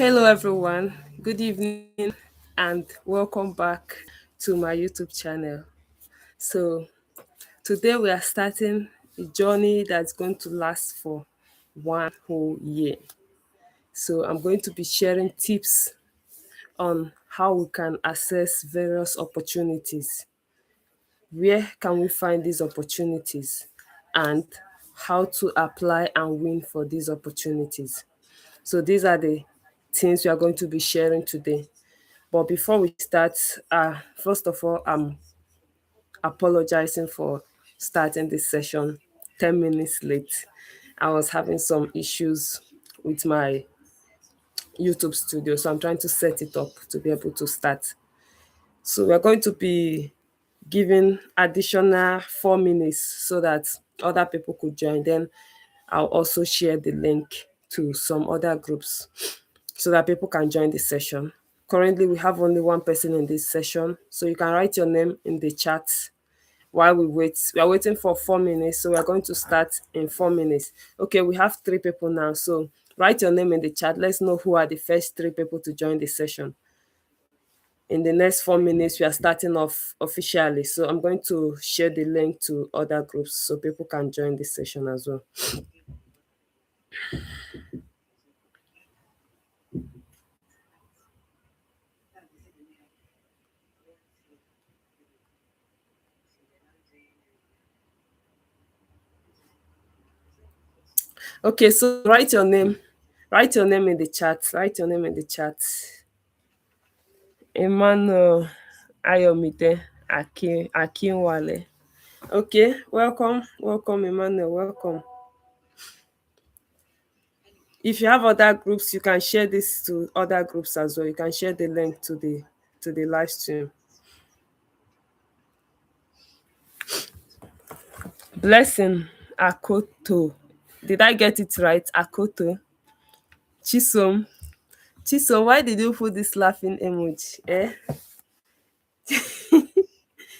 Hello, everyone. Good evening, and welcome back to my YouTube channel. So, today we are starting a journey that's going to last for 1 whole year. So, I'm going to be sharing tips on how we can access various opportunities. Where can we find these opportunities? And how to apply and win for these opportunities. So, these are the things we are going to be sharing today. But before we start, first of all, I'm apologizing for starting this session 10 minutes late. I was having some issues with my YouTube studio, so I'm trying to set it up to be able to start. So we're going to be giving additional 4 minutes so that other people could join. Then I'll also share the link to some other groups so that people can join the session. Currently, we have only one person in this session, so you can write your name in the chat while we wait. We are waiting for 4 minutes, so we are going to start in 4 minutes. Okay, we have 3 people now, so write your name in the chat. Let's know who are the first 3 people to join the session. In the next 4 minutes, we are starting off officially, so I'm going to share the link to other groups so people can join the session as well. Okay, so write your name. Write your name in the chat. Write your name in the chat. Emmanuel Ayomide Akinwale. Okay, welcome, Emmanuel, welcome. If you have other groups, you can share this to other groups as well. You can share the link to the live stream. Blessing Akoto. Did I get it right? Akoto. Chisom. Chisom, why did you put this laughing emoji?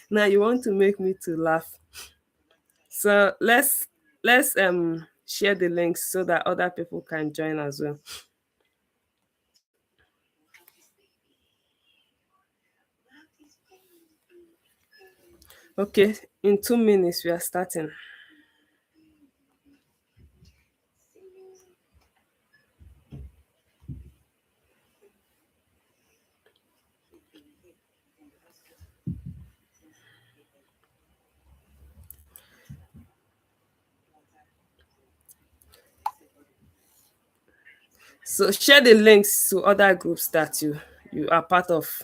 Now you want to make me to laugh. So let's share the links so that other people can join as well. Okay, in 2 minutes we are starting. So share the links to other groups that you are part of.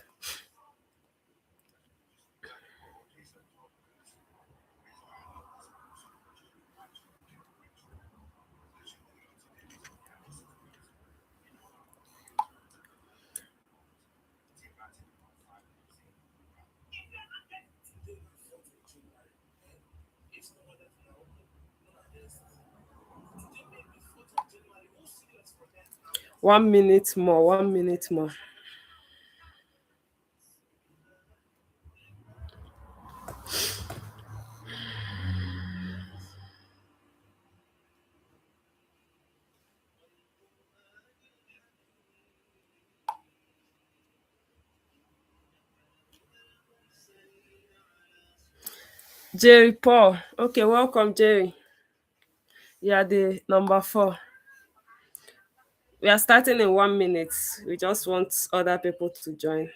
One minute more, 1 minute more. Jerry Paul. Okay, welcome, Jerry. You are the number 4. We are starting in 1 minute. We just want other people to join.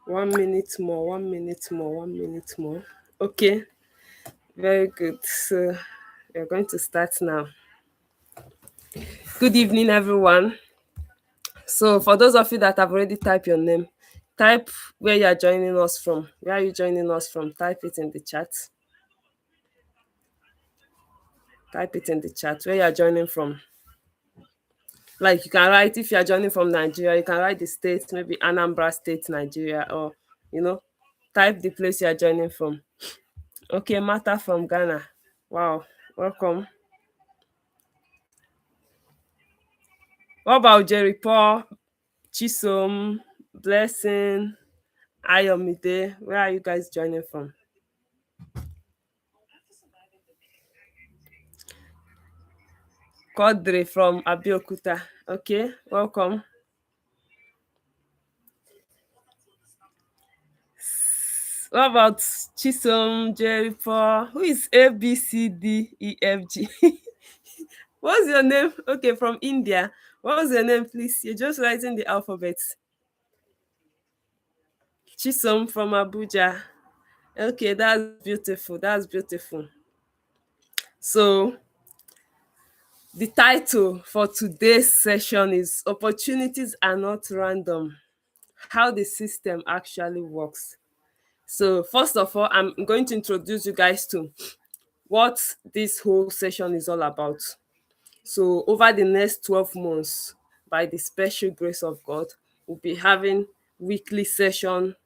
One minute more, 1 minute more, 1 minute more. Okay, very good. So we're going to start now. Good evening, everyone. So for those of you that have already typed your name, type where you are joining us from. Where are you joining us from? Type it in the chat. Type it in the chat where you are joining from. Like you can write, if you are joining from Nigeria, you can write the state, maybe Anambra State, Nigeria, or type the place you are joining from. Okay, Martha from Ghana. Wow, welcome. What about Jerry Paul, Chisom, Blessing, Ayomide? Where are you guys joining from? Kodre from Abeokuta. Okay, welcome. What about Chisom, Jerry Paul? Who is A B C D E F G? What's your name? Okay, from India. What was your name, please? You're just writing the alphabet. Chisom from Abuja. Okay, that's beautiful. That's beautiful. So, the title for today's session is Opportunities Are Not Random, How the System Actually Works. So, first of all, I'm going to introduce you guys to what this whole session is all about. So, over the next 12 months, by the special grace of God, we'll be having weekly session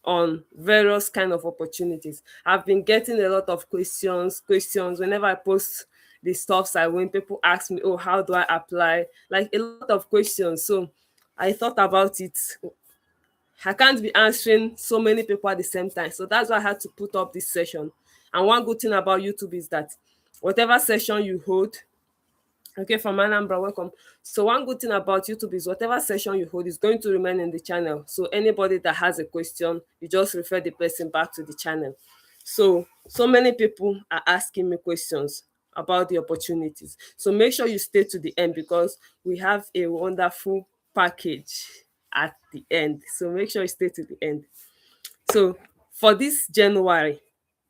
on various kind of opportunities. I've been getting a lot of questions whenever I post the stuffs I win. People ask me, oh, how do I apply? Like a lot of questions. So I thought about it. I can't be answering so many people at the same time. So that's why I had to put up this session. And one good thing about YouTube is that whatever session you hold, okay, from Anambra, welcome. So one good thing about YouTube is whatever session you hold is going to remain in the channel. So anybody that has a question, you just refer the person back to the channel. So many people are asking me questions about the opportunities. So make sure you stay to the end because we have a wonderful package at the end. So make sure you stay to the end. So for this January,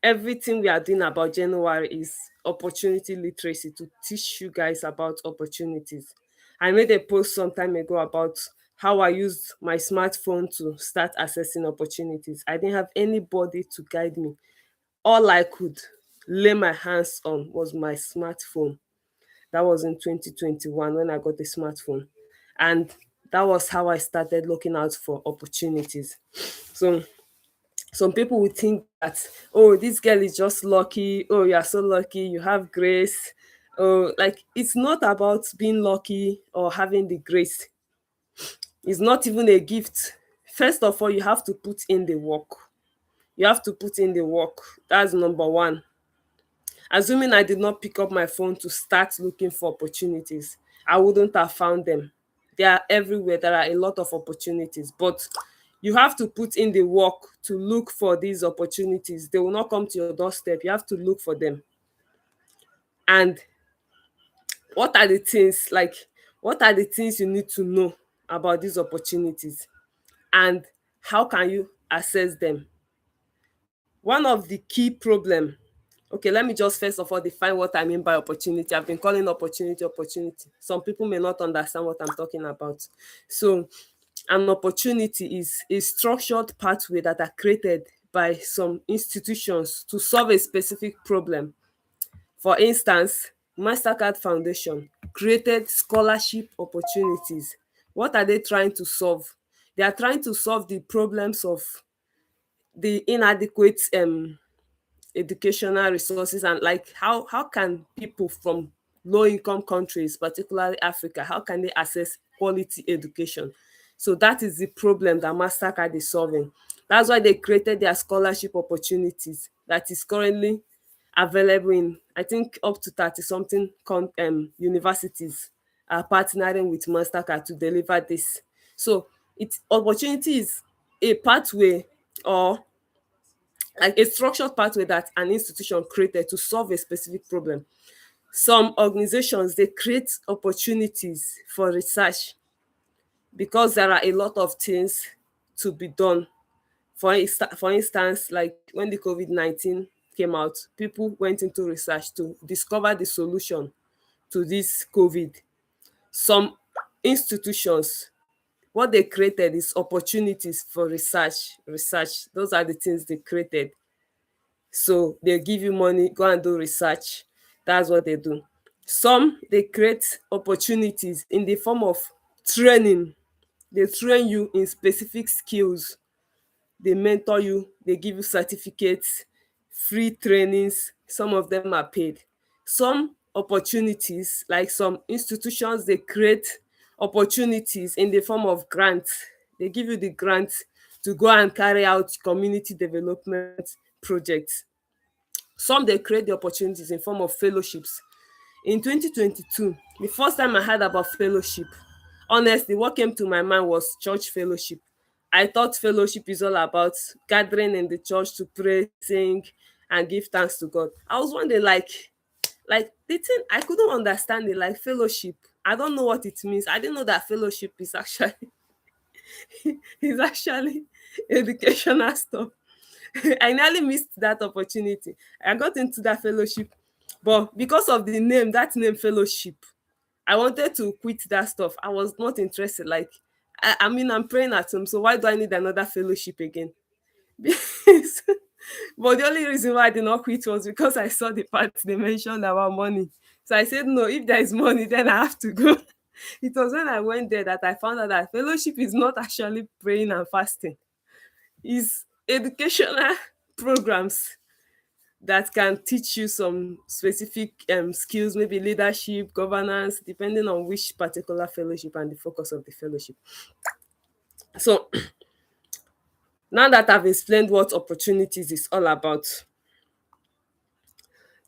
everything we are doing about January is opportunity literacy, to teach you guys about opportunities. I made a post some time ago about how I used my smartphone to start assessing opportunities. I didn't have anybody to guide me. All I could lay my hands on was my smartphone. That was in 2021 when I got the smartphone. And that was how I started looking out for opportunities. So some people would think that, oh, this girl is just lucky, oh, you are so lucky, you have grace. Oh, like it's not about being lucky or having the grace. It's not even a gift. First of all, you have to put in the work. You have to put in the work. That's number one. Assuming I did not pick up my phone to start looking for opportunities, I wouldn't have found them. They are everywhere. There are a lot of opportunities, but you have to put in the work to look for these opportunities. They will not come to your doorstep. You have to look for them. And what are the things like what are the things you need to know about these opportunities, and how can you access them? One of the key problem, okay, let me just first of all define what I mean by opportunity. I've been calling opportunity. Some people may not understand what I'm talking about. So an opportunity is a structured pathway that are created by some institutions to solve a specific problem. For instance, Mastercard Foundation created scholarship opportunities. What are they trying to solve? They are trying to solve the problems of the inadequate educational resources, and like how can people from low income countries, particularly Africa, how can they access quality education? So that is the problem that Mastercard is solving. That's why they created their scholarship opportunities that is currently available in, I think, up to 30 something universities are partnering with Mastercard to deliver this. So it opportunity is a pathway, or like a structured pathway that an institution created to solve a specific problem. Some organizations, they create opportunities for research because there are a lot of things to be done. For instance, like when the COVID-19 came out, people went into research to discover the solution to this COVID. Some institutions, what they created is opportunities for research. Those are the things they created. So they give you money, go and do research. That's what they do. Some, they create opportunities in the form of training. They train you in specific skills. They mentor you, they give you certificates, free trainings, some of them are paid. Some opportunities, like some institutions, they create opportunities in the form of grants. They give you the grant to go and carry out community development projects. Some dey create the opportunities in form of fellowships. In 2022, the first time I heard about fellowship, honestly, what came to my mind was church fellowship. I thought fellowship is all about gathering in the church to pray, sing, and give thanks to God. I was wondering, like the thing I couldn't understand it, like fellowship. I don't know what it means. I didn't know that fellowship is actually is actually educational stuff. I nearly missed that opportunity. I got into that fellowship, but because of the name, that name fellowship, I wanted to quit that stuff. I was not interested. Like, I mean, I'm praying at home, so why do I need another fellowship again? But the only reason why I did not quit was because I saw the part they mentioned about money. So I said, no, if there is money, then I have to go. It was when I went there that I found out that fellowship is not actually praying and fasting. It's educational programs that can teach you some specific skills, maybe leadership, governance, depending on which particular fellowship and the focus of the fellowship. So now that I've explained what opportunities is all about,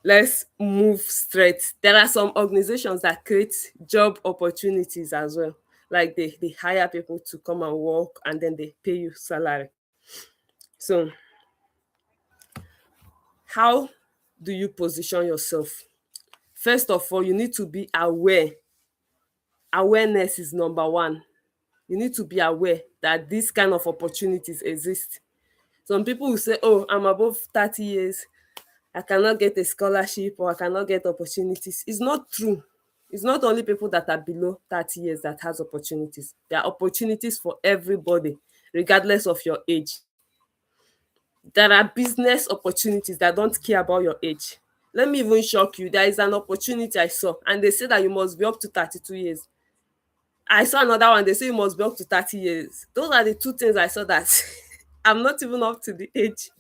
let's move straight. There are some organizations that create job opportunities as well. Like they hire people to come and work and then they pay you salary. So how do you position yourself? First of all, you need to be aware. Awareness is number one. You need to be aware that these kind of opportunities exist. Some people will say, oh, I'm above 30 years, I cannot get a scholarship or I cannot get opportunities. It's not true. It's not only people that are below 30 years that has opportunities. There are opportunities for everybody, regardless of your age. There are business opportunities that don't care about your age. Let me even shock you. There is an opportunity I saw, and they say that you must be up to 32 years. I saw another one, they say you must be up to 30 years. Those are the two things I saw that I'm not even up to the age.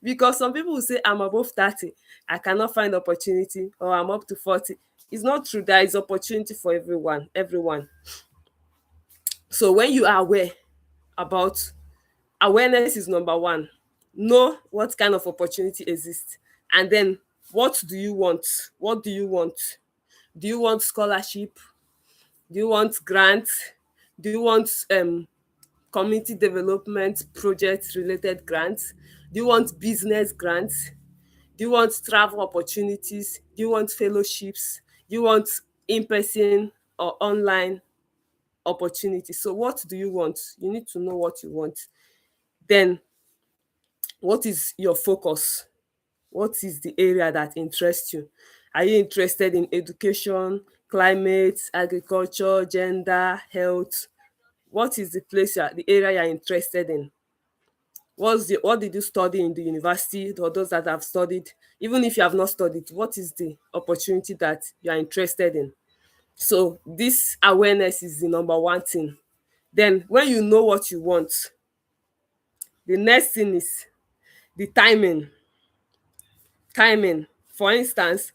Because some people will say I'm above 30, I cannot find opportunity, or I'm up to 40. It's not true. There is opportunity for everyone. So when you are aware about, awareness is number one. Know what kind of opportunity exists. And then what do you want? What do you want? Do you want scholarship? Do you want grant? Do you want community development project related grants? Do you want business grants? Do you want travel opportunities? Do you want fellowships? Do you want in-person or online opportunities? So what do you want? You need to know what you want. Then what is your focus? What is the area that interests you? Are you interested in education, climate, agriculture, gender, health? What is the the area you're interested in? What did you study in the university, or those that have studied? Even if you have not studied, what is the opportunity that you are interested in? So this awareness is the number one thing. Then when you know what you want, the next thing is the timing. For instance,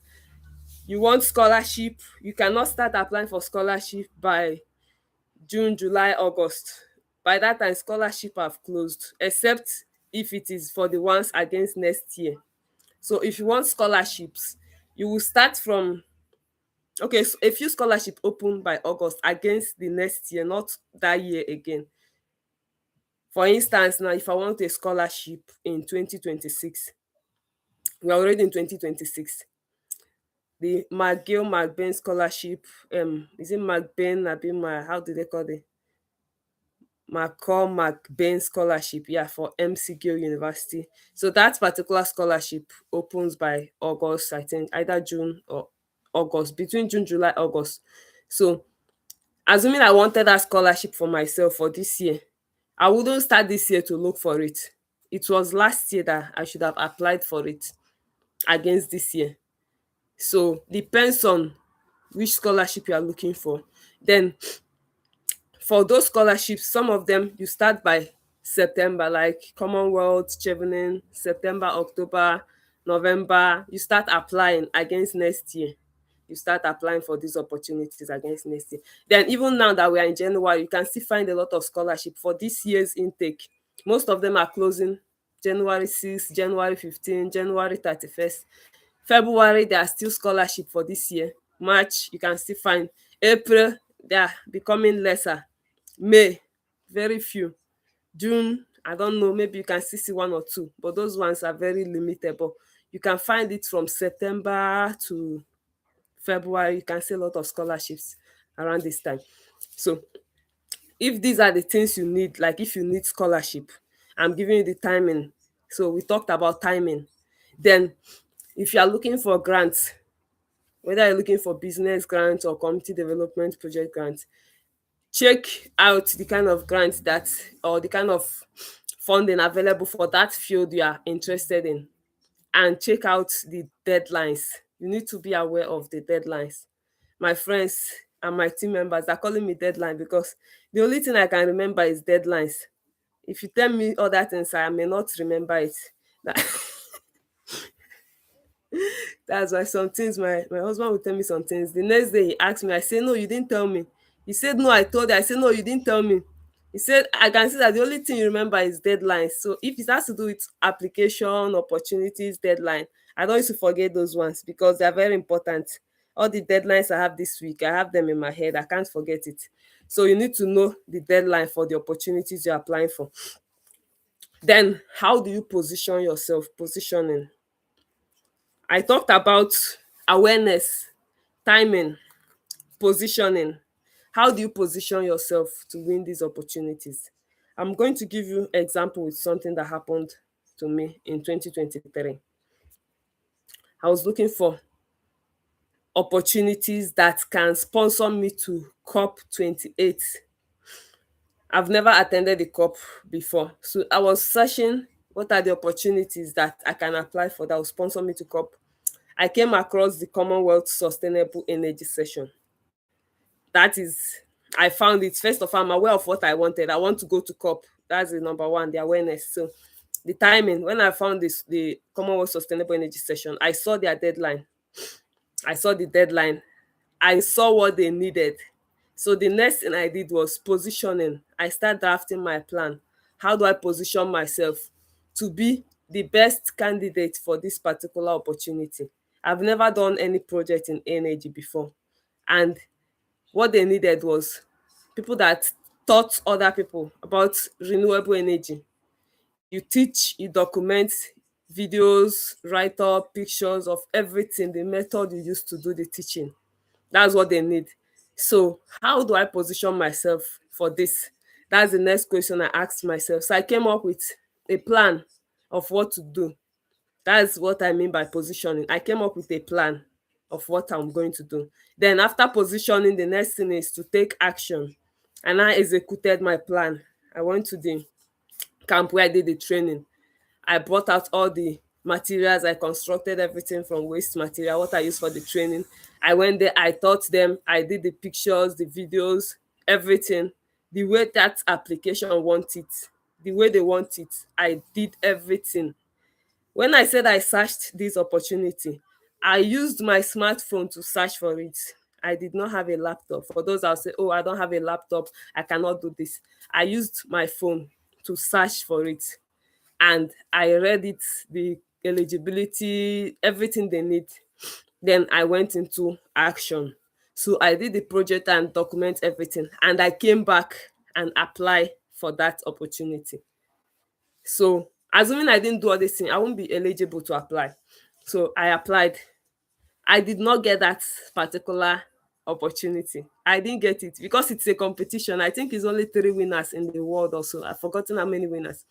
you want scholarship, you cannot start applying for scholarship by June, July, August. By that time, scholarship have closed, except if it is for the ones against next year. So if you want scholarships, you will start from, okay, so a few scholarship open by August against the next year, not that year again. For instance, now if I want a scholarship in 2026, we're already in 2026. The McGill McBain scholarship, is it McBain, abi how do they call it? McCall McBain scholarship, yeah, for McGill University. So that particular scholarship opens by August, I think, either June or August, between June, July, August. So assuming I wanted that scholarship for myself for this year, I wouldn't start this year to look for it. It was last year that I should have applied for it against this year. So depends on which scholarship you are looking for. Then for those scholarships, some of them you start by September, like Commonwealth, Chevening, September, October, November, you start applying against next year. You start applying for these opportunities against next year. Then even now that we are in January, you can still find a lot of scholarship for this year's intake. Most of them are closing January 6th, January 15th, January 31st. February, there are still scholarship for this year. March, you can still find. April, they are becoming lesser. May, very few. June, I don't know, maybe you can still see one or two, but those ones are very limited. But you can find it from September to February. You can see a lot of scholarships around this time. So if these are the things you need, like if you need scholarship, I'm giving you the timing. So we talked about timing. Then if you are looking for grants, whether you're looking for business grants or community development project grants, check out the kind of grants that, or the kind of funding available for that field you are interested in, and check out the deadlines. You need to be aware of the deadlines. My friends and my team members are calling me deadline because the only thing I can remember is deadlines. If you tell me other things, I may not remember it. That, that's why some things, my husband will tell me some things. The next day he asked me, I say, no, you didn't tell me. He said, no, I told you. I said, no, you didn't tell me. He said, I can see that the only thing you remember is deadlines. So if it has to do with application, opportunities, deadline, I don't used to forget those ones because they are very important. All the deadlines I have this week, I have them in my head. I can't forget it. So you need to know the deadline for the opportunities you're applying for. Then how do you position yourself? Positioning. I talked about awareness, timing, positioning. How do you position yourself to win these opportunities? I'm going to give you example with something that happened to me in 2023. I was looking for opportunities that can sponsor me to COP 28. I've never attended the COP before. So I was searching what are the opportunities that I can apply for that will sponsor me to COP. I came across the Commonwealth Sustainable Energy Session. That is, I found it. First of all, I'm aware of what I wanted. I want to go to COP. That's the number one, the awareness. So the timing, when I found this, the Commonwealth Sustainable Energy Session, I saw their deadline. I saw the deadline. I saw what they needed. So the next thing I did was positioning. I started drafting my plan. How do I position myself to be the best candidate for this particular opportunity? I've never done any project in energy before. And what they needed was people that taught other people about renewable energy. You teach, you document videos, write up pictures of everything, the method you use to do the teaching. That's what they need. So how do I position myself for this? That's the next question I asked myself. So I came up with a plan of what to do. That's what I mean by positioning. I came up with a plan of what I'm going to do. Then after positioning, the next thing is to take action. And I executed my plan. I went to the camp where I did the training. I brought out all the materials. I constructed everything from waste material, what I used for the training. I went there, I taught them, I did the pictures, the videos, everything. The way that application want it, the way they want it, I did everything. When I said I searched this opportunity, I used my smartphone to search for it. I did not have a laptop. For those that say, oh, I don't have a laptop, I cannot do this. I used my phone to search for it, and I read it, the eligibility, everything they need. Then I went into action. So I did the project and document everything, and I came back and apply for that opportunity. So assuming I didn't do all this thing, I won't be eligible to apply. So I applied. I did not get that particular opportunity. I didn't get it because it's a competition. I think it's only 3 winners in the world also. I've forgotten how many winners.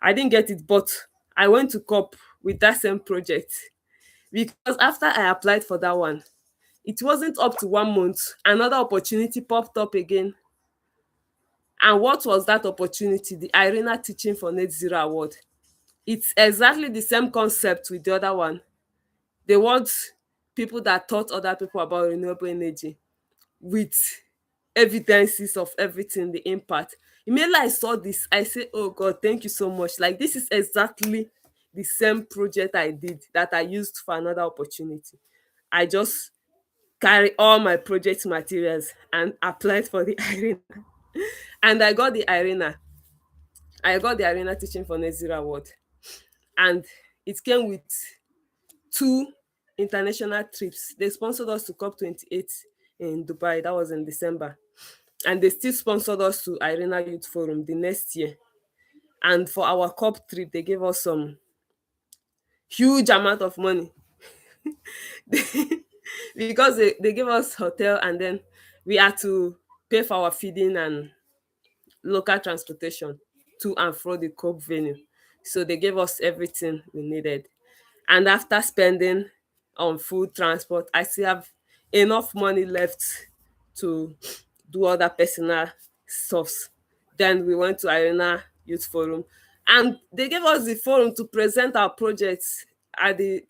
I didn't get it, but I went to COP with that same project because after I applied for that one, it wasn't up to 1 month. Another opportunity popped up again. And what was that opportunity? The IRENA Teaching for Net Zero Award. It's exactly the same concept with the other one. They want people that taught other people about renewable energy with evidences of everything, the impact. Immediately I saw this, I say, oh God, thank you so much. Like, this is exactly the same project I did that I used for another opportunity. I just carry all my project materials and applied for the arena. And I got the arena teaching for net zero award. And it came with two international trips. They sponsored us to COP28 in Dubai. That was in December. And they still sponsored us to Arena Youth Forum the next year. And for our COP trip, they gave us some huge amount of money. Because they gave us hotel, and then we had to pay for our feeding and local transportation to and fro the COP venue. So they gave us everything we needed. And after spending on food, transport, I still have enough money left to do other personal stuffs. Then we went to Arena Youth Forum, and they gave us the forum to present our projects at the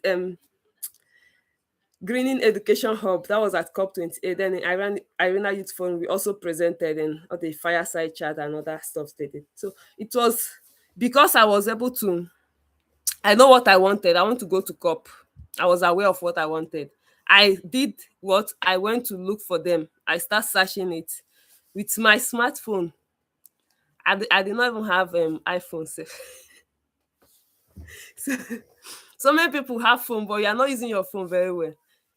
Greening Education Hub. That was at COP28. Then in Arena Youth Forum, we also presented in all the fireside chat and other stuff they did. So it was because I was able to, I know what I wanted. I want to go to COP. I was aware of what I wanted. I did what I went to look for them. I start searching it with my smartphone. I did not even have iPhone. So, so many people have phone, but you are not using your phone very well.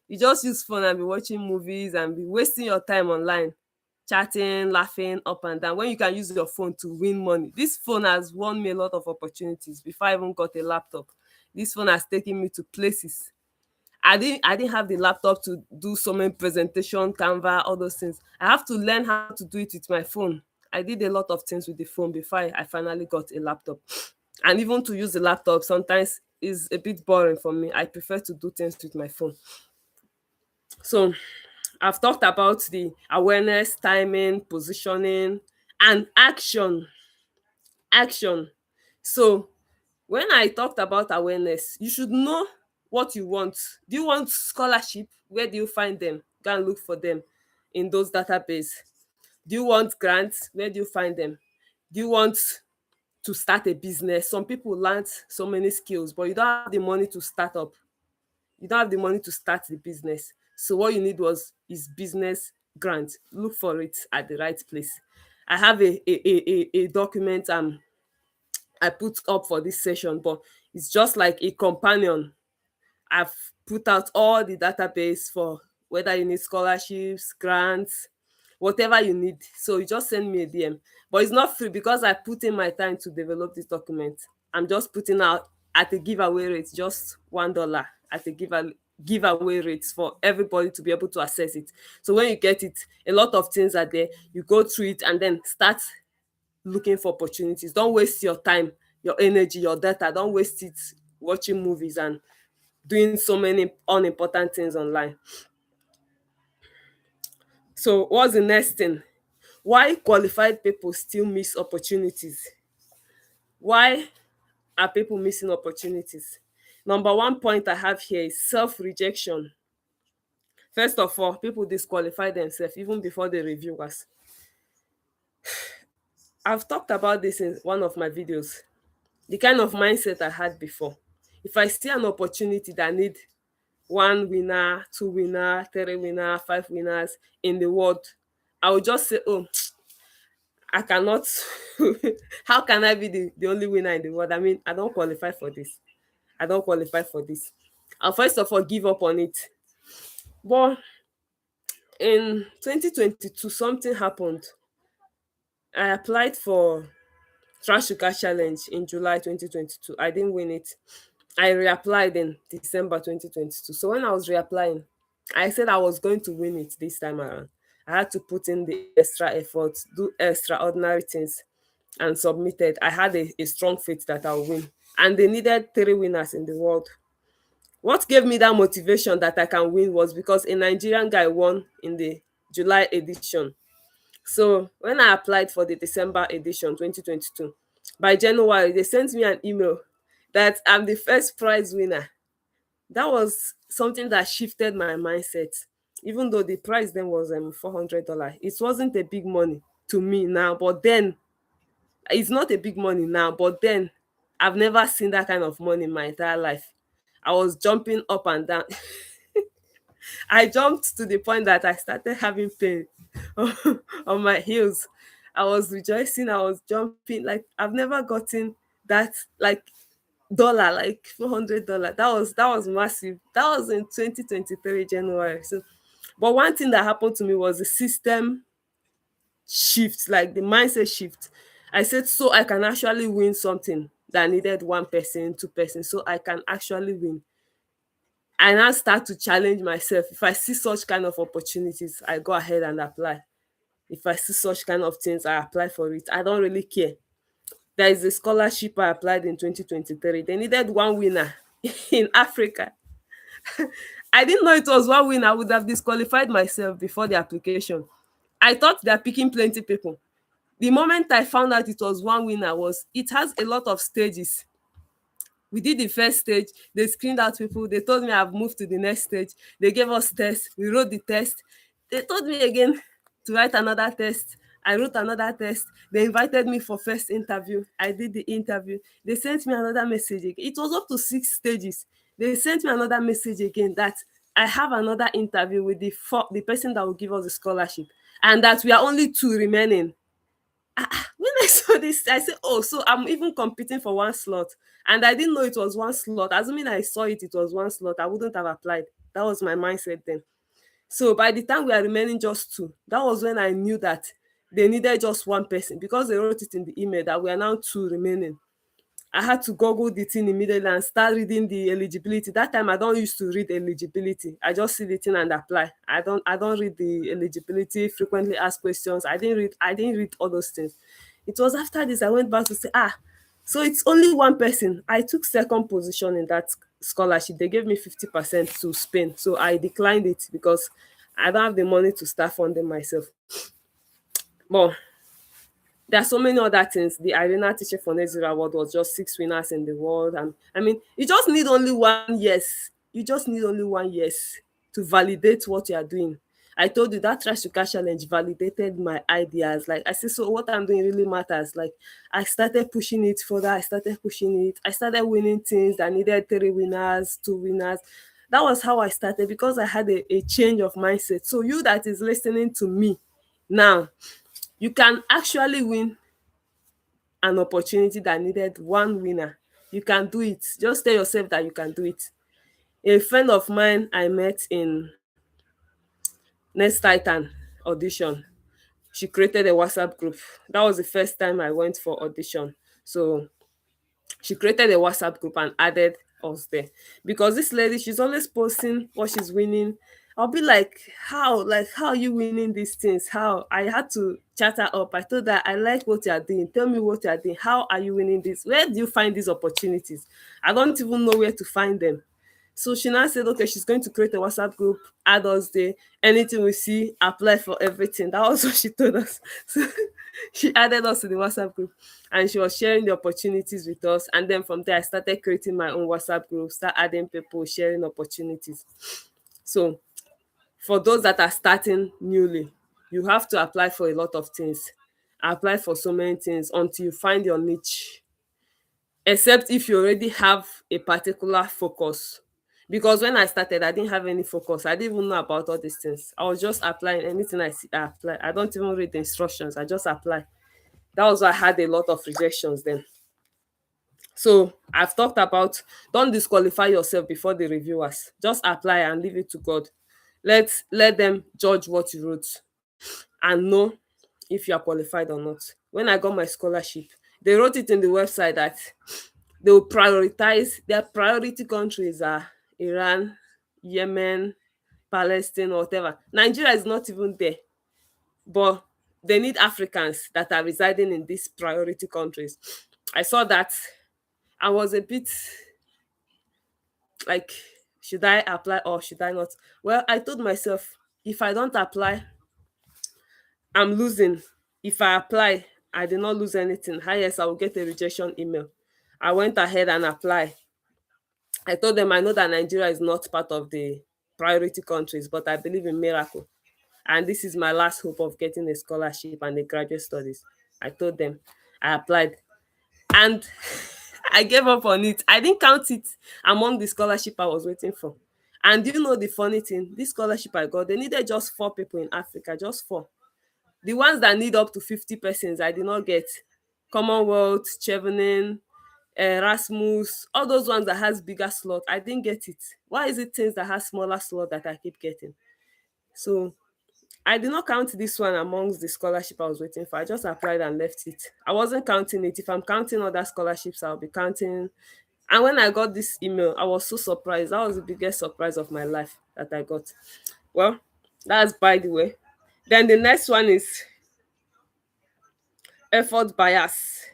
You just use phone and be watching movies and be wasting your time online, chatting, laughing up and down, when you can use your phone to win money. This phone has won me a lot of opportunities before I even got a laptop. This phone has taken me to places. I didn't have the laptop to do so many presentation, Canva, all those things. I have to learn how to do it with my phone. I did a lot of things with the phone before I finally got a laptop. And even to use the laptop sometimes is a bit boring for me. I prefer to do things with my phone. So I've talked about the awareness, timing, positioning, and action. Action. So when I talked about awareness, you should know what you want. Do you want scholarship? Where do you find them? Go and look for them in those database. Do you want grants? Where do you find them? Do you want to start a business? Some people learn so many skills, but you don't have the money to start up. You don't have the money to start the business. So what you need is business grant. Look for it at the right place. I have a document I put up for this session, but it's just like a companion. I've put out all the database for whether you need scholarships, grants, whatever you need. So you just send me a DM. But it's not free because I put in my time to develop this document. I'm just putting out at a giveaway rate, just $1 at a giveaway rates for everybody to be able to access it. So when you get it, a lot of things are there. You go through it and then start looking for opportunities. Don't waste your time, your energy, your data. Don't waste it watching movies and doing so many unimportant things online. So what's the next thing? Why qualified people still miss opportunities? Why are people missing opportunities? Number one point I have here is self-rejection. First of all, people disqualify themselves even before the reviewers. I've talked about this in one of my videos. The kind of mindset I had before. If I see an opportunity that need one winner, two winner, three winner, five winners in the world, I would just say, oh, I cannot. How can I be the only winner in the world? I mean, I don't qualify for this. I don't qualify for this. I'll first of all give up on it. But in 2022, something happened. I applied for Trash Sugar Challenge in July 2022. I didn't win it. I reapplied in December 2022. So when I was reapplying, I said I was going to win it this time around. I had to put in the extra effort, do extraordinary things, and submitted. I had a strong faith that I'll win. And they needed three winners in the world. What gave me that motivation that I can win was because a Nigerian guy won in the July edition. So when I applied for the December edition 2022, by January, they sent me an email that I'm the first prize winner. That was something that shifted my mindset. Even though the price then was $400, it wasn't a big money to me now, but then it's not a big money now, but then I've never seen that kind of money in my entire life. I was jumping up and down. I jumped to the point that I started having pain on my heels. I was rejoicing, I was jumping. Like, I've never gotten that, like, dollar, like $400. That was massive. That was in 2023 January. So, but one thing that happened to me was the system shift, like the mindset shift. I said, so I can actually win something that needed one person, two person, so I can actually win. I now start to challenge myself. If I see such kind of opportunities, I go ahead and apply. If I see such kind of things, I apply for it. I don't really care. There is a scholarship I applied in 2023. They needed one winner in Africa. I didn't know it was one winner. I would have disqualified myself before the application. I thought they're picking plenty people. The moment I found out it was one winner, was it has a lot of stages. We did the first stage, they screened out people, they told me I've moved to the next stage, they gave us tests, we wrote the test, they told me again to write another test, I wrote another test, they invited me for first interview, I did the interview, they sent me another message again. It was up to 6 stages. They sent me another message again that I have another interview with the person that will give us the scholarship, and that we are only two remaining. When I saw this, I said, oh, so I'm even competing for one slot. And I didn't know it was one slot. Assuming I saw it was one slot, I wouldn't have applied. That was my mindset then. So by the time we are remaining just two, that was when I knew that they needed just one person, because they wrote it in the email that we are now two remaining. I had to Google the thing immediately and start reading the eligibility. That time I don't used to read eligibility. I just see the thing and apply. I don't read the eligibility, frequently asked questions. I didn't read all those things. It was after this I went back to say, so it's only one person. I took second position in that scholarship. They gave me 50% to Spain. So I declined it because I don't have the money to start funding myself. But there are so many other things. The Arena Teacher for Net Zero Award was just 6 winners in the world. And I mean, you just need only one yes. You just need only one yes to validate what you are doing. I told you that Trash to Cash challenge validated my ideas. Like, I said, so what I'm doing really matters. Like, I started pushing it further. I started pushing it. I started winning things that needed 3 winners, 2 winners. That was how I started, because I had a change of mindset. So you that is listening to me now, you can actually win an opportunity that needed one winner. You can do it. Just tell yourself that you can do it. A friend of mine I met in Next Titan audition, she created a WhatsApp group. That was the first time I went for audition. So she created a WhatsApp group and added us there. Because this lady, she's always posting what she's winning. I'll be like, how? Like, how are you winning these things? How? I had to chat her up. I told her, I like what you're doing. Tell me what you're doing. How are you winning this? Where do you find these opportunities? I don't even know where to find them. So she now said, okay, she's going to create a WhatsApp group, add us there. Anything we see, apply for everything. That was what she told us. So she added us to the WhatsApp group, and she was sharing the opportunities with us. And then from there, I started creating my own WhatsApp group, start adding people, sharing opportunities. So for those that are starting newly, you have to apply for a lot of things. Apply for so many things until you find your niche, except if you already have a particular focus. Because when I started, I didn't have any focus. I didn't even know about all these things. I was just applying anything I see, I apply. I don't even read the instructions. I just apply. That was why I had a lot of rejections then. So I've talked about, don't disqualify yourself before the reviewers. Just apply and leave it to God. Let them judge what you wrote and know if you are qualified or not. When I got my scholarship, they wrote it in the website that they will prioritize, their priority countries are Iran, Yemen, Palestine, or whatever. Nigeria is not even there, but they need Africans that are residing in these priority countries. I saw that. I was a bit like, should I apply or should I not? Well, I told myself, if I don't apply, I'm losing. If I apply, I did not lose anything. Highest, I will get a rejection email. I went ahead and applied. I told them I know that Nigeria is not part of the priority countries, but I believe in miracle. And this is my last hope of getting a scholarship and a graduate studies. I told them. I applied. And I gave up on it. I didn't count it among the scholarship I was waiting for. And you know the funny thing, this scholarship I got, they needed just 4 people in Africa, just four. The ones that need up to 50 persons, I did not get. Commonwealth, Chevening, Erasmus, all those ones that has bigger slot, I didn't get it. Why is it things that has smaller slot that I keep getting? So I did not count this one amongst the scholarship I was waiting for. I just applied and left it. I wasn't counting it. If I'm counting other scholarships, I'll be counting. And when I got this email, I was so surprised. That was the biggest surprise of my life that I got. Well, that's by the way. Then the next one is effort bias.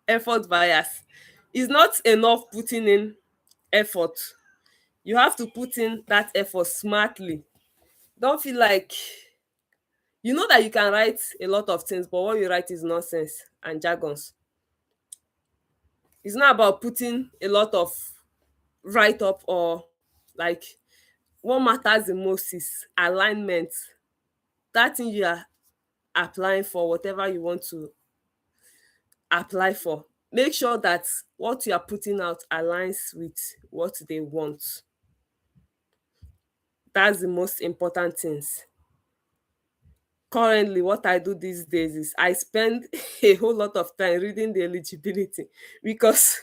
Effort bias. It's not enough putting in effort. You have to put in that effort smartly. Don't feel like you know that you can write a lot of things, but what you write is nonsense and jargons. It's not about putting a lot of write up or like what matters the most is alignment. That thing you are applying for, whatever you want to apply for, make sure that what you are putting out aligns with what they want. That's the most important things. Currently, what I do these days is I spend a whole lot of time reading the eligibility because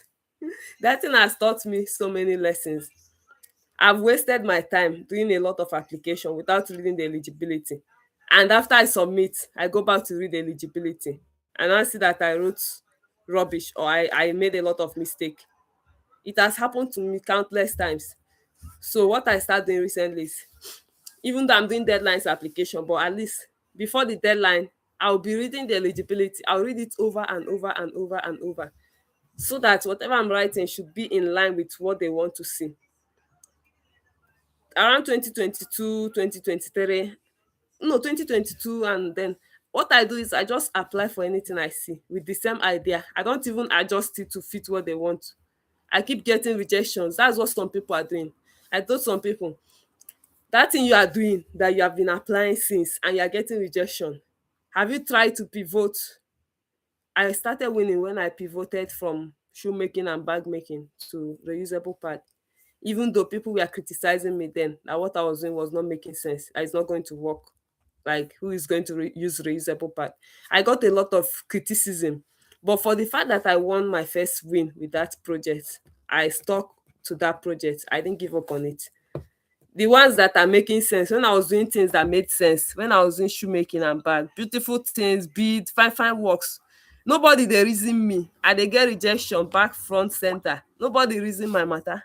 that thing has taught me so many lessons. I've wasted my time doing a lot of application without reading the eligibility. And after I submit, I go back to read the eligibility and I see that I wrote rubbish or I made a lot of mistake. It has happened to me countless times. So what I started doing recently is, even though I'm doing deadlines application, but at least before the deadline, I'll be reading the eligibility. I'll read it over and over and over and over so that whatever I'm writing should be in line with what they want to see. Around 2022, 2023, no, 2022, and then what I do is I just apply for anything I see with the same idea. I don't even adjust it to fit what they want. I keep getting rejections. That's what some people are doing. I told some people, that thing you are doing that you have been applying since and you are getting rejection, have you tried to pivot? I started winning when I pivoted from shoemaking and bag making to reusable pad. Even though people were criticizing me then that what I was doing was not making sense, that it's not going to work. Like, who is going to use reusable pad? I got a lot of criticism, but for the fact that I won my first win with that project, I stuck to that project. I didn't give up on it. The ones that are making sense, when I was doing things that made sense, when I was doing shoemaking and bag, beautiful things, bead, fine fine works, nobody dey reason me. I dey get rejection back, front, center. Nobody reason my matter.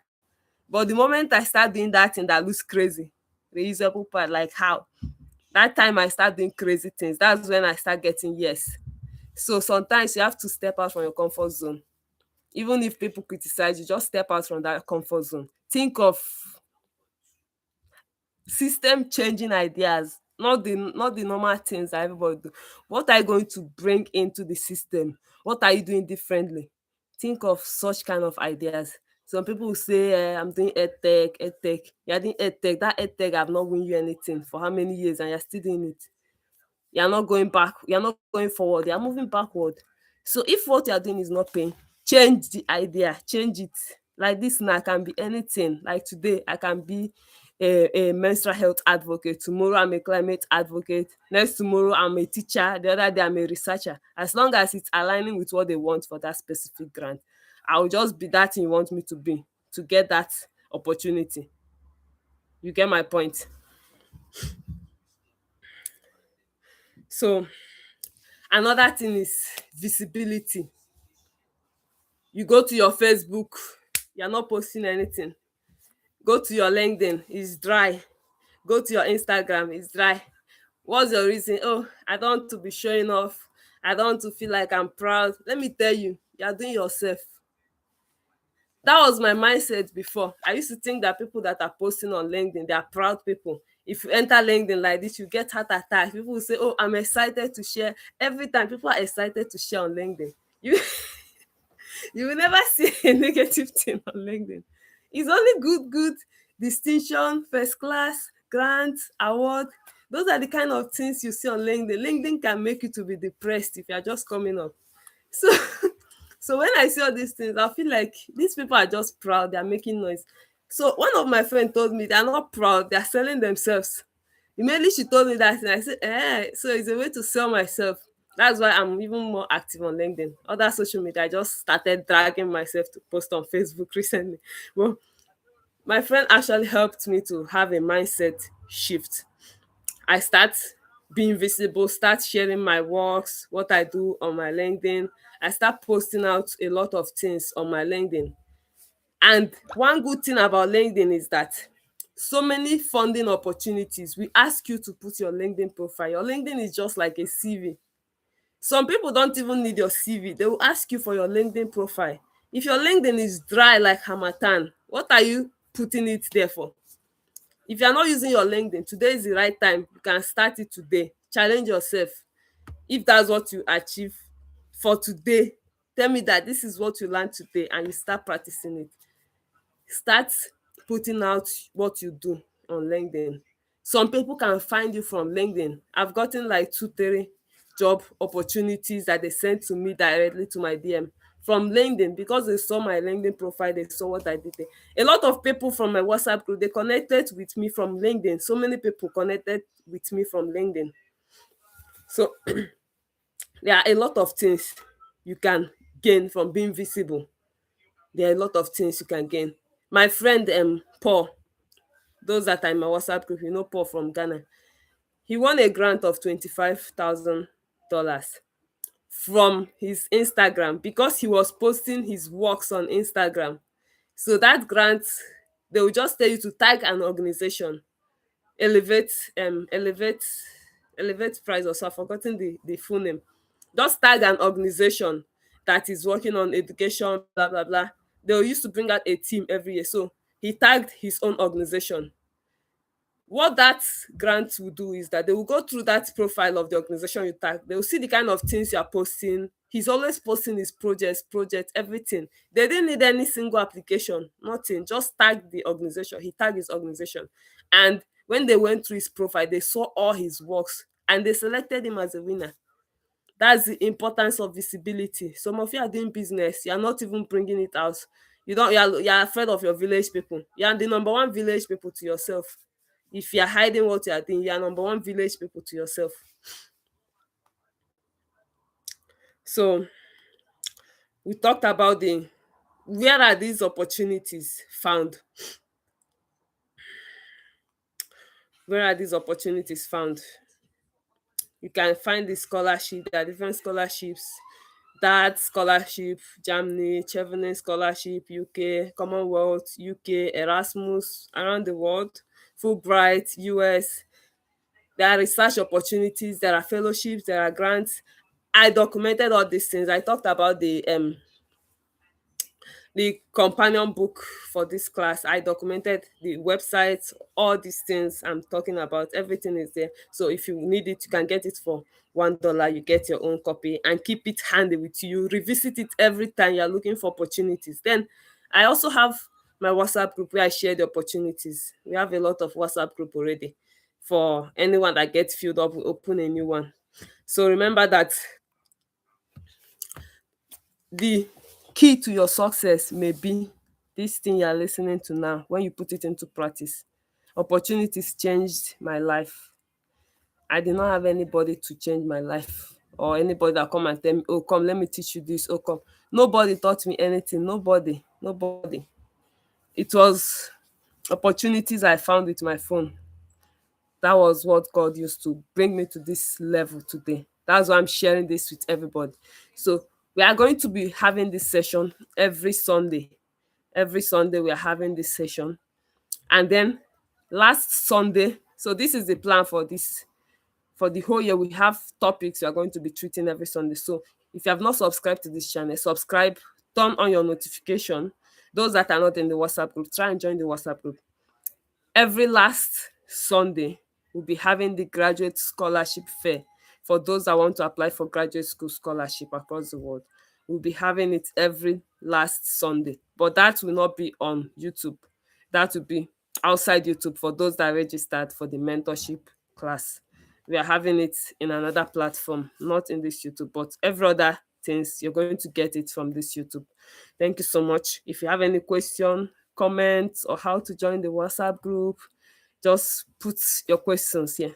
But the moment I start doing that thing that looks crazy, reusable part, like how? That time I start doing crazy things. That's when I start getting yes. So sometimes you have to step out from your comfort zone. Even if people criticize you, just step out from that comfort zone. Think of system changing ideas, not the normal things that everybody do. What are you going to bring into the system? What are you doing differently? Think of such kind of ideas. Some people will say, I'm doing edtech, edtech. You're doing edtech. That edtech have not win you anything for how many years and you're still doing it. You're not going back, you're not going forward, you're moving backward. So if what you're doing is not paying, change the idea, change it. Like this now can be anything. Like today, I can be a menstrual health advocate. Tomorrow, I'm a climate advocate. Next tomorrow, I'm a teacher. The other day, I'm a researcher. As long as it's aligning with what they want for that specific grant, I'll just be that thing you want me to be to get that opportunity. You get my point? So another thing is visibility. You go to your Facebook, you're not posting anything. Go to your LinkedIn, it's dry. Go to your Instagram, it's dry. What's your reason? Oh, I don't want to be showing off. I don't want to feel like I'm proud. Let me tell you, you're doing yourself. That was my mindset before. I used to think that people that are posting on LinkedIn, they are proud people. If you enter LinkedIn like this, you get heart attack. People will say, oh, I'm excited to share. Every time people are excited to share on LinkedIn. You you will never see a negative thing on LinkedIn. It's only good distinction, first class, grant, award. Those are the kind of things you see on LinkedIn. LinkedIn can make you to be depressed if you're just coming up. So So when I see all these things, I feel like these people are just proud, they're making noise. So one of my friends told me they're not proud, they're selling themselves. Immediately she told me that, and I said, so it's a way to sell myself. That's why I'm even more active on LinkedIn. Other social media, I just started dragging myself to post on Facebook recently. Well, my friend actually helped me to have a mindset shift. I start being visible, start sharing my works, what I do on my LinkedIn. I start posting out a lot of things on my LinkedIn. And one good thing about LinkedIn is that so many funding opportunities, we ask you to put your LinkedIn profile. Your LinkedIn is just like a CV. Some people don't even need your CV. They will ask you for your LinkedIn profile. If your LinkedIn is dry like Hamatan, what are you putting it there for? If you are not using your LinkedIn, today is the right time. You can start it today. Challenge yourself. If that's what you achieve for today, tell me that this is what you learned today and you start practicing it. Start putting out what you do on LinkedIn. Some people can find you from LinkedIn. I've gotten like 2 3 job opportunities that they sent to me directly to my DM from LinkedIn, because they saw my LinkedIn profile, they saw what I did there. A lot of people from my WhatsApp group, they connected with me from LinkedIn. So many people connected with me from LinkedIn. So there are a lot of things you can gain from being visible. There are a lot of things you can gain. My friend Paul, those that are in my WhatsApp group, Paul from Ghana. He won a grant of $25,000 from his Instagram because he was posting his works on Instagram. So that grant, they will just tell you to tag an organization, elevate, elevate, elevate price, or so I've forgotten the full name. Just tag an organization that is working on education, blah blah blah. They will used to bring out a team every year. So he tagged his own organization. What that grant will do is that they will go through that profile of the organization you tag. They will see the kind of things you are posting. He's always posting his projects, everything. They didn't need any single application, nothing. Just tag the organization. He tagged his organization. And when they went through his profile, they saw all his works and they selected him as a winner. That's the importance of visibility. Some of you are doing business, you are not even bringing it out. You are afraid of your village people. You are the number one village people to yourself. If you are hiding what you are doing, you are number one village people to yourself. So we talked about the where are these opportunities found? Where are these opportunities found? You can find the scholarship. There are different scholarships. That scholarship, Germany, Chevening scholarship, UK, Commonwealth, UK, Erasmus, around the world, Fulbright, US. There are research opportunities, there are fellowships, there are grants. I documented all these things. I talked about the companion book for this class. I documented the website, all these things I'm talking about. Everything is there. So if you need it, you can get it for $1. You get your own copy and keep it handy with you. Revisit it every time you're looking for opportunities. Then I also have my WhatsApp group where I share the opportunities. We have a lot of WhatsApp group already. For anyone that gets filled up, we open a new one. So remember that the key to your success may be this thing you are listening to now. When you put it into practice, opportunities changed my life. I did not have anybody to change my life, or anybody that come and tell me, oh come, let me teach you this, oh come. Nobody taught me anything. Nobody. It was opportunities I found with my phone. That was what God used to bring me to this level today. That's why I'm sharing this with everybody. So we are going to be having this session every Sunday. Every Sunday we are having this session. And then last Sunday, so this is the plan for this, for the whole year. We have topics we are going to be treating every Sunday. So if you have not subscribed to this channel, subscribe, turn on your notification. Those that are not in the WhatsApp group, try and join the WhatsApp group. Every last Sunday, we'll be having the graduate scholarship fair for those that want to apply for graduate school scholarship across the world. We'll be having it every last Sunday, but that will not be on YouTube. That will be outside YouTube for those that registered for the mentorship class. We are having it in another platform, not in this YouTube, but every other things, you're going to get it from this YouTube. Thank you so much. If you have any question, comments, or how to join the WhatsApp group, just put your questions here.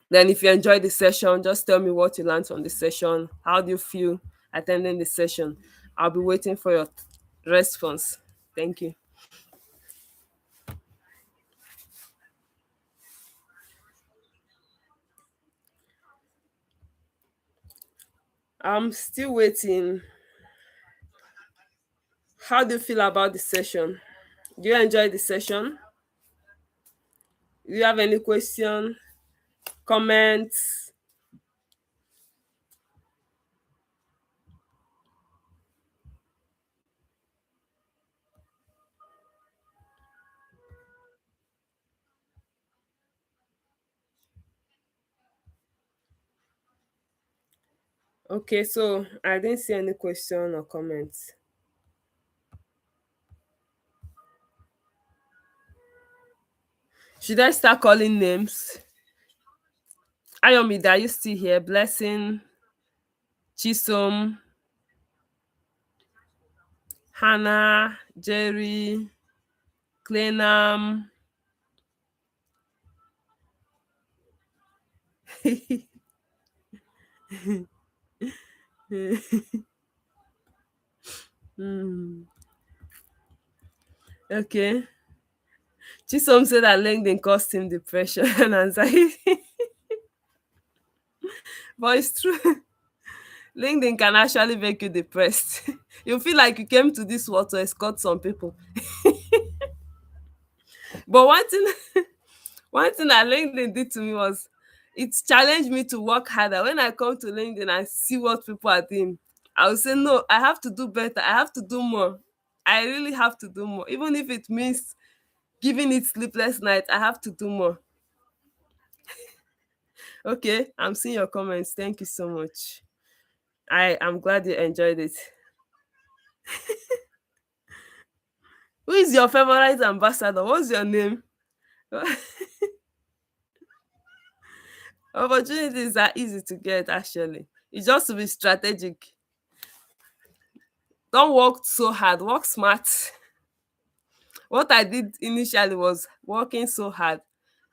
Then, if you enjoyed the session, just tell me what you learned from the session. How do you feel attending the session? I'll be waiting for your response. Thank you. I'm still waiting. How do you feel about the session? Do you enjoy the session? Do you have any question, comments? Okay, so I didn't see any question or comments. Should I start calling names? Ayomide, are you still here? Blessing, Chisom, Hannah, Jerry, Clenam. Hmm. Okay. Chisom said that LinkedIn caused him depression and anxiety. But it's true. LinkedIn can actually make you depressed. You feel like you came to this world to escort some people. But one thing that LinkedIn did to me was it challenged me to work harder. When I come to LinkedIn and see what people are doing, I will say, no, I have to do better. I have to do more. I really have to do more. Even if it means giving it sleepless night, I have to do more. Okay, I'm seeing your comments. Thank you so much. I am glad you enjoyed it. Who is your favorite ambassador? What's your name? Opportunities are easy to get actually. It's just to be strategic. Don't work so hard, work smart. What I did initially was working so hard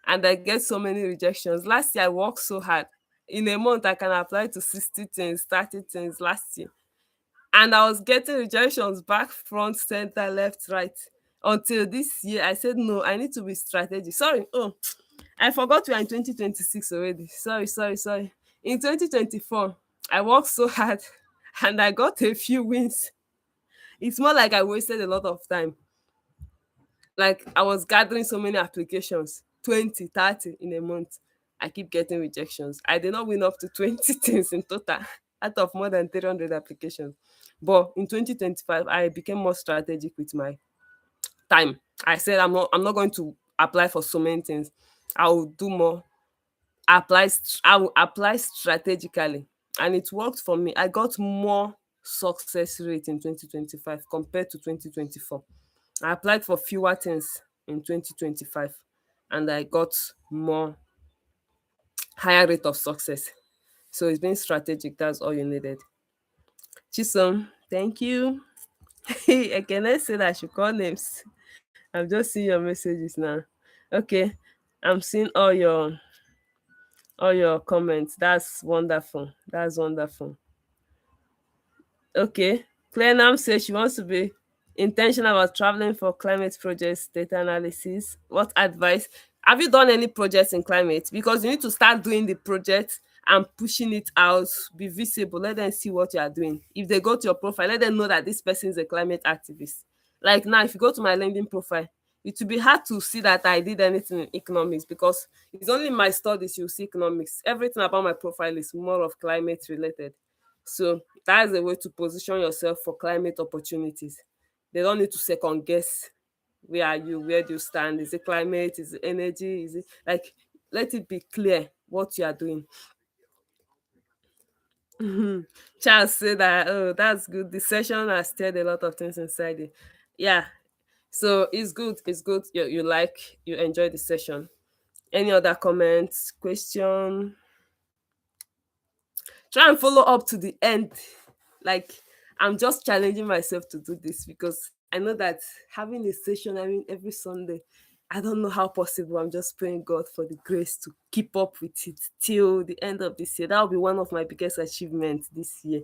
and I get so many rejections. Last year I worked so hard. In a month I can apply to 60 things, 30 things last year. And I was getting rejections back, front, center, left, right. Until this year, I said, no, I need to be strategic. Sorry. Oh, I forgot we are in 2026 already. Sorry. In 2024, I worked so hard and I got a few wins. It's more like I wasted a lot of time. Like I was gathering so many applications, 20, 30 in a month. I keep getting rejections. I did not win up to 20 things in total out of more than 300 applications. But in 2025, I became more strategic with my time. I said I'm not going to apply for so many things. I will do more. I will apply strategically. And it worked for me. I got more success rate in 2025 compared to 2024. I applied for fewer things in 2025 and I got more higher rate of success. So it's being strategic. That's all you needed. Chisom, thank you. I cannot say that I should call names. I'm just seeing your messages now. Okay. I'm seeing all your comments. That's wonderful. That's wonderful. Okay. Claire says she wants to be intentional about traveling for climate projects, data analysis. What advice? Have you done any projects in climate? Because you need to start doing the project and pushing it out, be visible, let them see what you are doing. If they go to your profile, let them know that this person is a climate activist. Like now, if you go to my LinkedIn profile, it will be hard to see that I did anything in economics because it's only my studies you see economics. Everything about my profile is more of climate related. So that's a way to position yourself for climate opportunities. They don't need to second guess where are you, where do you stand? Is it climate? Is it energy? Is it like let it be clear what you are doing. Charles said that, oh, that's good. The session has stirred a lot of things inside you. Yeah. So it's good. It's good. You enjoy the session. Any other comments, question? try and follow up to the end. Like, I'm just challenging myself to do this because I know that having a session, I mean, every Sunday, I don't know how possible. I'm just praying God for the grace to keep up with it till the end of this year. That will be one of my biggest achievements this year.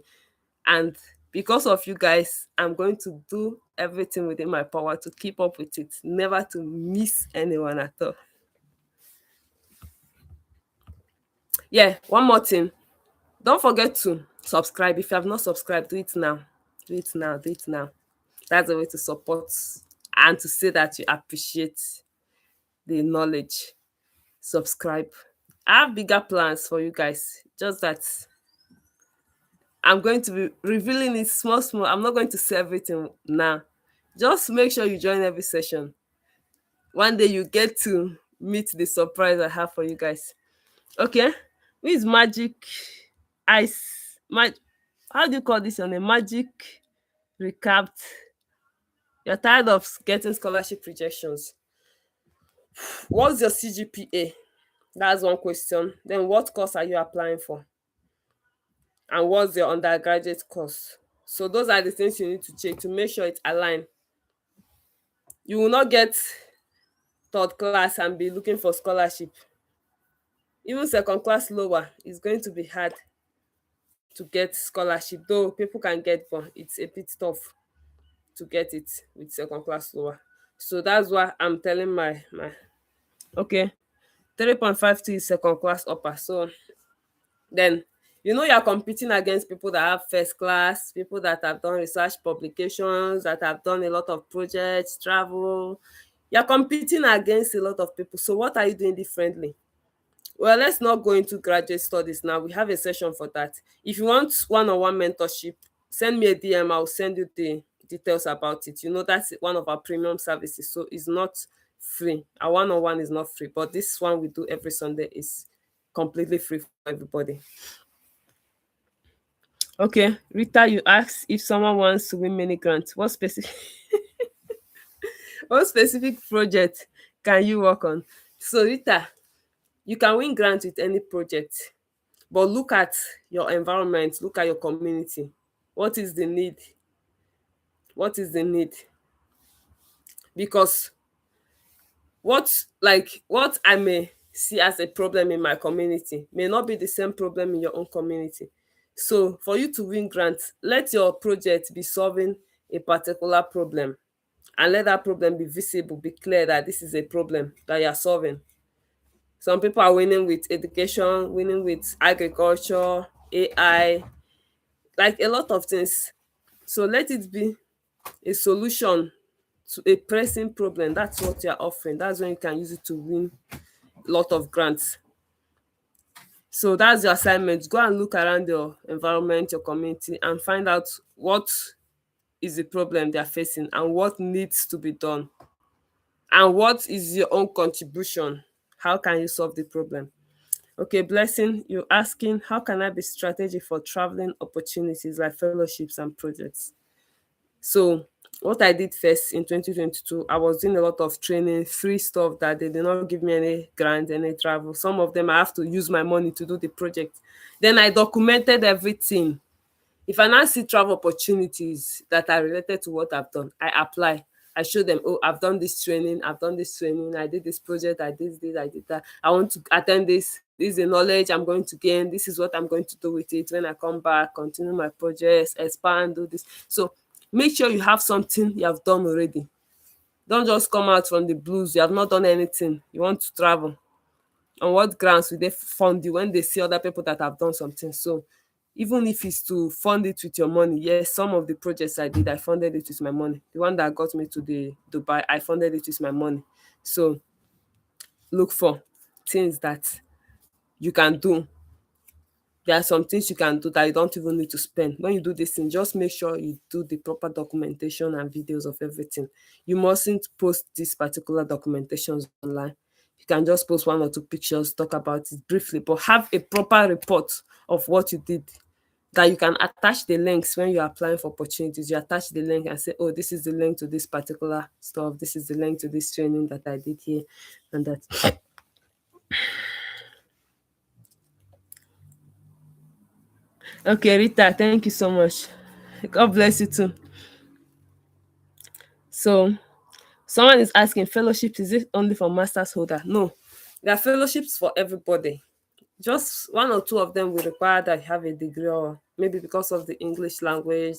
And because of you guys, I'm going to do everything within my power to keep up with it, never to miss anyone at all. Yeah, one more thing. Don't forget to subscribe. If you have not subscribed, do it now. Do it now. Do it now. That's a way to support and to say that you appreciate the knowledge. Subscribe. I have bigger plans for you guys. Just that I'm going to be revealing it small, small. I'm not going to say everything now. Just make sure you join every session. One day you get to meet the surprise I have for you guys. Okay? Who is Magic Ice? How do you call this on a magic recapped? You're tired of getting scholarship rejections. What's your CGPA? That's one question. Then what course are you applying for? And what's your undergraduate course? So those are the things you need to check to make sure it's aligned. You will not get third class and be looking for scholarship. Even second class lower is going to be hard to get scholarship, though people can get, but it's a bit tough to get it with second class lower. So that's why I'm telling my okay, 3.52 is second class upper. So then you're competing against people that have first class, people that have done research publications, that have done a lot of projects, travel. You're competing against a lot of people. So what are you doing differently? Well, let's not go into graduate studies now. We have a session for that. If you want one-on-one mentorship, send me a DM. I'll send you the details about it. That's one of our premium services. So it's not free. Our one-on-one is not free, but this one we do every Sunday is completely free for everybody. Okay, Rita, you asked if someone wants to win mini grants. What specific what specific project can you work on? So Rita, you can win grants with any project, but look at your environment, look at your community. What is the need? What is the need? Because what I may see as a problem in my community may not be the same problem in your own community. So for you to win grants, let your project be solving a particular problem, and let that problem be visible, be clear that this is a problem that you are solving. Some people are winning with education, winning with agriculture, AI, like a lot of things. So let it be a solution to a pressing problem. That's what you're offering. That's when you can use it to win a lot of grants. So that's your assignment. Go and look around your environment, your community, and find out what is the problem they're facing and what needs to be done. And what is your own contribution? How can you solve the problem? Okay, Blessing, you're asking, how can I be strategic for traveling opportunities like fellowships and projects? So what I did first in 2022, I was doing a lot of training, free stuff that they did not give me any grant, any travel. Some of them I have to use my money to do the project. Then I documented everything. If I now see travel opportunities that are related to what I've done, I apply. I show them, oh, I've done this training, I did this project, I did this, I did that. I want to attend this. This is the knowledge I'm going to gain. This is what I'm going to do with it when I come back, continue my projects, expand, do this. So make sure you have something you have done already. Don't just come out from the blues. You have not done anything. You want to travel. On what grounds will they fund you when they see other people that have done something? So even if it's to fund it with your money, yes, some of the projects I did, I funded it with my money. The one that got me to the Dubai, I funded it with my money. So look for things that you can do. There are some things you can do that you don't even need to spend. When you do this thing, just make sure you do the proper documentation and videos of everything. You mustn't post these particular documentations online. You can just post one or two pictures, talk about it briefly, but have a proper report of what you did that you can attach the links when you're applying for opportunities. You attach the link and say, oh, this is the link to this particular stuff. This is the link to this training that I did here and that. Okay, Rita, thank you so much. God bless you too. So, someone is asking, fellowship, is it only for master's holder? No, there are fellowships for everybody. Just one or two of them will require that you have a degree, or maybe because of the English language.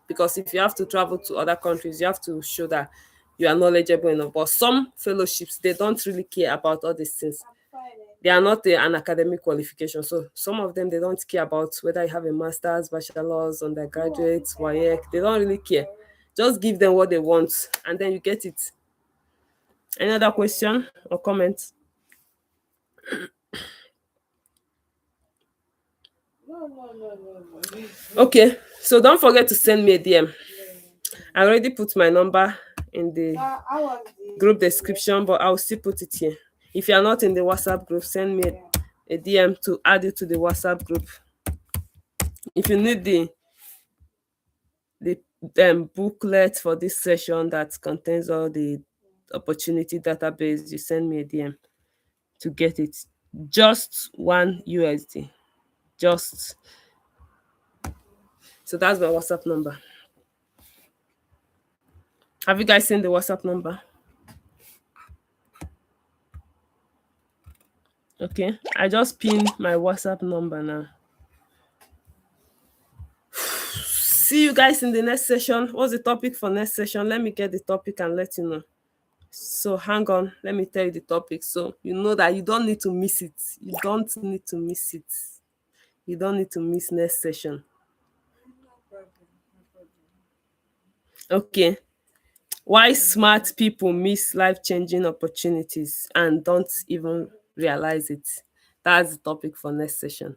Because if you have to travel to other countries, you have to show that you are knowledgeable enough. But some fellowships, they don't really care about all these things. They are not an academic qualification. So some of them, they don't care about whether you have a master's, bachelor's, undergraduate, WAEC. They don't really care. Just give them what they want, and then you get it. Any other question or comment? Okay, so don't forget to send me a DM. I already put my number in the group description, but I'll still put it here. If you are not in the WhatsApp group, send me a DM to add you to the WhatsApp group. If you need the booklet for this session that contains all the opportunity database, you send me a DM to get it. Just one USD. Just so that's my WhatsApp number. Have you guys seen the WhatsApp number? Okay, I just pinned my WhatsApp number now. See you guys in the next session. What's the topic for next session? Let me get the topic and let you know. So hang on, let me tell you the topic so you know that you don't need to miss it. You don't need to miss it. You don't need to miss next session. Okay. Why smart people miss life-changing opportunities and don't even realize it. That's the topic for next session.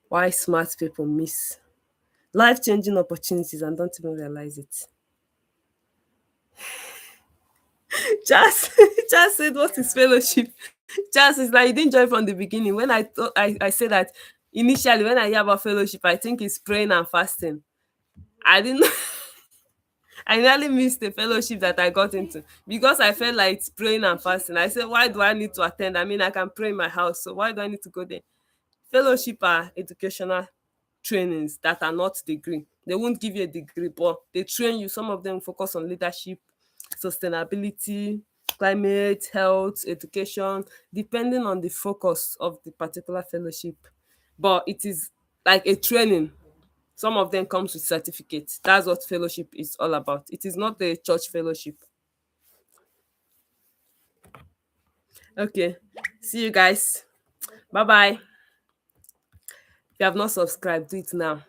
Why smart people miss life-changing opportunities and don't even realize it. Just just said what is fellowship. Just is like you didn't join from the beginning. When I thought I said that initially when I hear about fellowship, I think it's praying and fasting. I didn't I nearly missed the fellowship that I got into because I felt like it's praying and fasting. I said, why do I need to attend? I mean, I can pray in my house, so why do I need to go there? Fellowship are educational trainings that are not degree. They won't give you a degree, but they train you. Some of them focus on leadership, sustainability, climate, health, education, depending on the focus of the particular fellowship. But it is like a training. Some of them comes with certificates. That's what fellowship is all about. It is not the church fellowship. Okay. See you guys. Bye bye. If you have not subscribed, do it now.